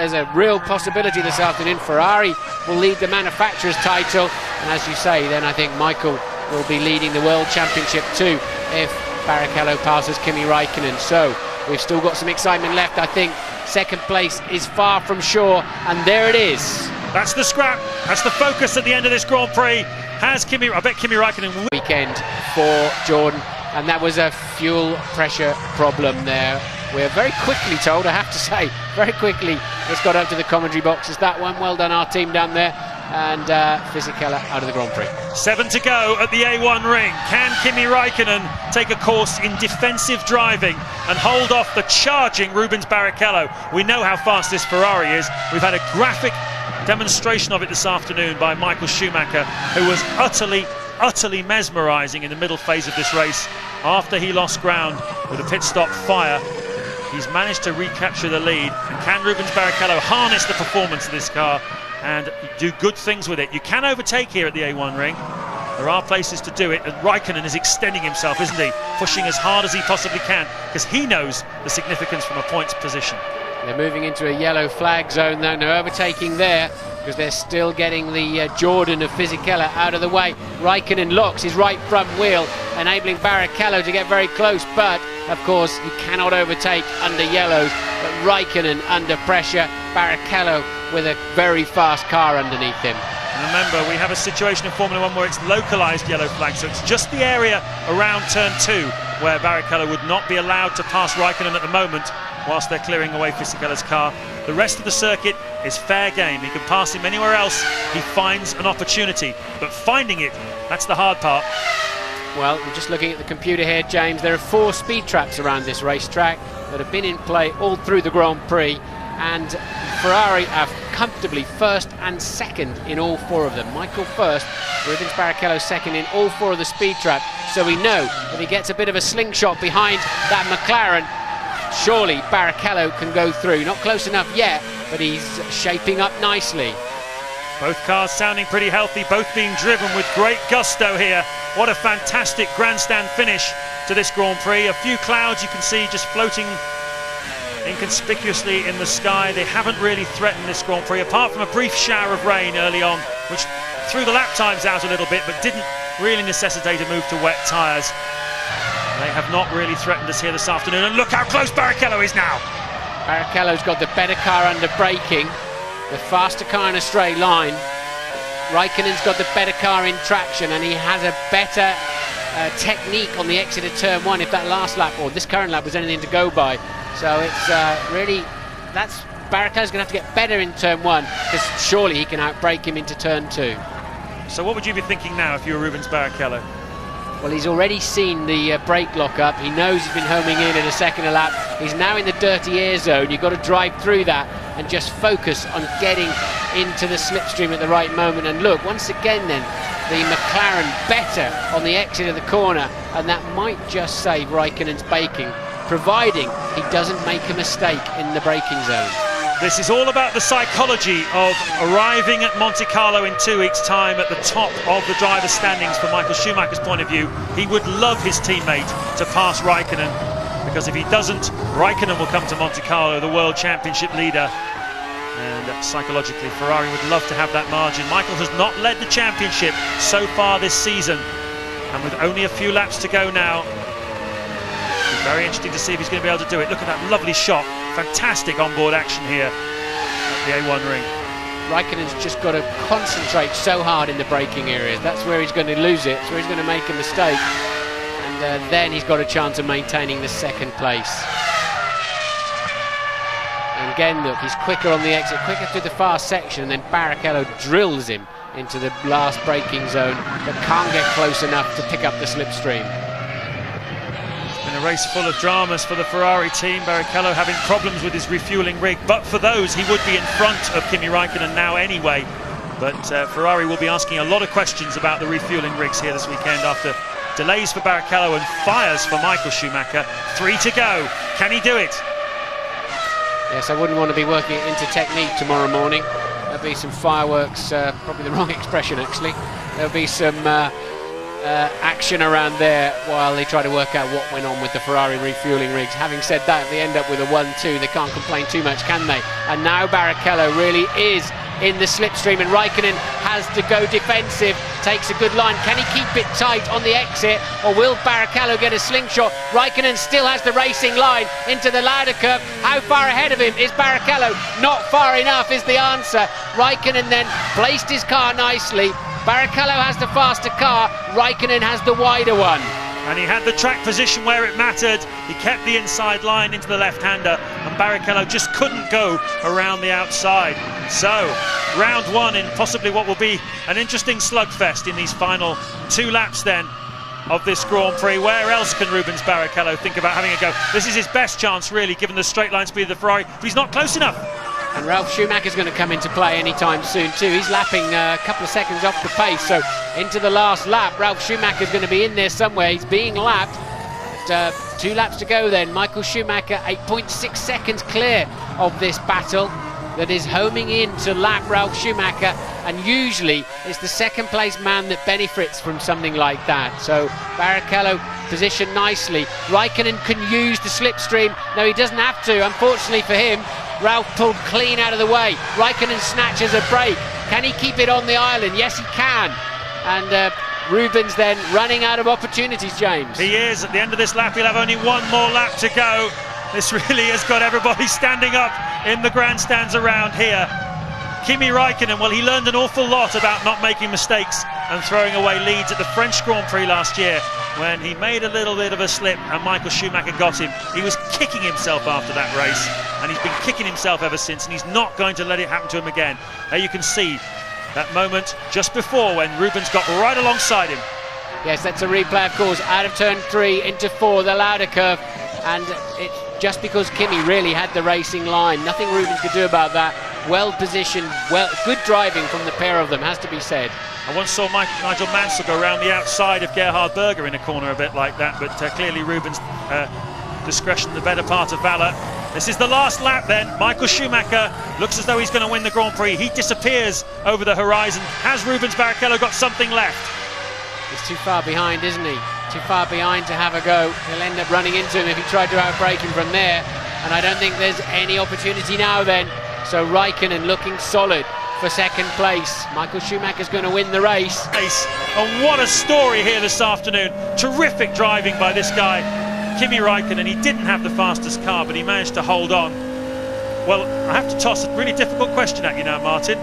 as a real possibility this afternoon. Ferrari will lead the manufacturer's title, and as you say, then I think Michael will be leading the World Championship too if Barrichello passes Kimi Räikkönen. So we've still got some excitement left. I think second place is far from sure, and there it is. That's the scrap. That's the focus at the end of this Grand Prix. Has Kimi? I bet Kimi Räikkönen will. Weekend for Jordan, and that was a fuel pressure problem there. We're very quickly told, I have to say, very quickly it's got up to the commentary boxes, that one. Well done, our team down there. And Fisichella out of the Grand Prix. 7 to go at the A1 ring. Can Kimi Räikkönen take a course in defensive driving and hold off the charging Rubens Barrichello? We know how fast this Ferrari is. We've had a graphic demonstration of it this afternoon by Michael Schumacher, who was utterly mesmerising in the middle phase of this race. After he lost ground with a pit stop fire, he's managed to recapture the lead. And can Rubens Barrichello harness the performance of this car and do good things with it? You can overtake here at the A1 ring. There are places to do it, and Räikkönen is extending himself, isn't he? Pushing as hard as he possibly can, because he knows the significance from a points position. They're moving into a yellow flag zone though, no overtaking there, because they're still getting the Jordan of Fisichella out of the way. Räikkönen locks his right front wheel, enabling Barrichello to get very close, but of course he cannot overtake under yellows. But Räikkönen under pressure, Barrichello with a very fast car underneath him. And remember, we have a situation in Formula 1 where it's localised yellow flag, so it's just the area around turn 2 where Barrichello would not be allowed to pass Räikkönen at the moment whilst they're clearing away Fisichella's car. The rest of the circuit is fair game. He can pass him anywhere else he finds an opportunity, but finding it, that's the hard part. Well, we're just looking at the computer here, James. There are 4 speed traps around this racetrack that have been in play all through the Grand Prix, and Ferrari are comfortably first and second in all 4 of them. Michael first, Rubens Barrichello second in all 4 of the speed traps. So we know if he gets a bit of a slingshot behind that McLaren, surely Barrichello can go through. Not close enough yet, but he's shaping up nicely. Both cars sounding pretty healthy, both being driven with great gusto here. What a fantastic grandstand finish to this Grand Prix. A few clouds you can see just floating inconspicuously in the sky. They haven't really threatened this Grand Prix, apart from a brief shower of rain early on, which threw the lap times out a little bit, but didn't really necessitate a move to wet tyres. They have not really threatened us here this afternoon, and look how close Barrichello is now. Barrichello's got the better car under braking, the faster car in a straight line. Räikkönen's got the better car in traction, and he has a better technique on the exit of turn 1 if that last lap, or this current lap, was anything to go by. So it's really, that's Barrichello's going to have to get better in turn 1, because surely he can outbrake him into turn 2. So what would you be thinking now if you were Rubens Barrichello? Well, he's already seen the brake lock up. He knows he's been homing in at a second a lap. He's now in the dirty air zone. You've got to drive through that and just focus on getting into the slipstream at the right moment. And look, once again then, the McLaren better on the exit of the corner, and that might just save Räikkönen's braking, providing he doesn't make a mistake in the braking zone. This is all about the psychology of arriving at Monte Carlo in 2 weeks' time at the top of the driver's standings from Michael Schumacher's point of view. He would love his teammate to pass Räikkönen, because if he doesn't, Räikkönen will come to Monte Carlo, the World Championship leader. And psychologically, Ferrari would love to have that margin. Michael has not led the championship so far this season, and with only a few laps to go now, it's very interesting to see if he's going to be able to do it. Look at that lovely shot. Fantastic onboard action here at the A1 ring. Räikkönen's just got to concentrate so hard in the braking areas. That's where he's going to lose it. That's where he's going to make a mistake. And then he's got a chance of maintaining the second place. And again, look, he's quicker on the exit, quicker through the fast section, and then Barrichello drills him into the last braking zone, but can't get close enough to pick up the slipstream. A race full of dramas for the Ferrari team. Barrichello having problems with his refuelling rig, but for those he would be in front of Kimi Räikkönen now anyway. But Ferrari will be asking a lot of questions about the refuelling rigs here this weekend after delays for Barrichello and fires for Michael Schumacher. 3 to go. Can he do it? Yes, I wouldn't want to be working it into technique tomorrow morning. There'll be some fireworks, probably the wrong expression actually. There'll be some action around there while they try to work out what went on with the Ferrari refueling rigs. Having said that, they end up with a 1-2. They can't complain too much, can they? And now Barrichello really is in the slipstream, and Räikkönen has to go defensive. Takes a good line. Can he keep it tight on the exit, or will Barrichello get a slingshot? Räikkönen still has the racing line into the ladder curve. How far ahead of him is Barrichello? Not far enough is the answer. Räikkönen then placed his car nicely. Barrichello has the faster car, Räikkönen has the wider one. And he had the track position where it mattered. He kept the inside line into the left-hander, and Barrichello just couldn't go around the outside. So, round one in possibly what will be an interesting slugfest in these final 2 laps then of this Grand Prix. Where else can Rubens Barrichello think about having a go? This is his best chance, really, given the straight line speed of the Ferrari, but he's not close enough. And Ralf Schumacher's going to come into play anytime soon too. He's lapping a couple of seconds off the pace, so into the last lap Ralf Schumacher's going to be in there somewhere. He's being lapped. 2 laps to go then. Michael Schumacher 8.6 seconds clear of this battle that is homing in to lap Ralf Schumacher, and usually it's the second place man that benefits from something like that. So Barrichello positioned nicely. Räikkönen can use the slipstream. No, he doesn't have to, unfortunately for him. Ralf pulled clean out of the way. Räikkönen snatches a break. Can he keep it on the island? Yes, he can. And Rubens then running out of opportunities, James. He is. At the end of this lap, he'll have only 1 more lap to go. This really has got everybody standing up in the grandstands around here. Kimi Räikkönen, well, he learned an awful lot about not making mistakes and throwing away leads at the French Grand Prix last year when he made a little bit of a slip and Michael Schumacher got him. He was kicking himself after that race, and he's been kicking himself ever since, and he's not going to let it happen to him again. There you can see that moment just before when Rubens got right alongside him. Yes, that's a replay, of course, out of turn 3 into 4, the ladder curve, and it's just because Kimi really had the racing line. Nothing Rubens could do about that. Well positioned, good driving from the pair of them, has to be said. I once saw Nigel Mansell go around the outside of Gerhard Berger in a corner a bit like that, but clearly Rubens' discretion the better part of valour. This is the last lap then. Michael Schumacher looks as though he's going to win the Grand Prix. He disappears over the horizon. Has Rubens Barrichello got something left? He's too far behind, isn't he? Too far behind to have a go. He'll end up running into him if he tried to outbrake him from there, and I don't think there's any opportunity now then. So Räikkönen looking solid for second place. Michael Schumacher's going to win the race. And what a story here this afternoon. Terrific driving by this guy, Kimi Räikkönen. He didn't have the fastest car, but he managed to hold on. Well, I have to toss a really difficult question at you now, Martin.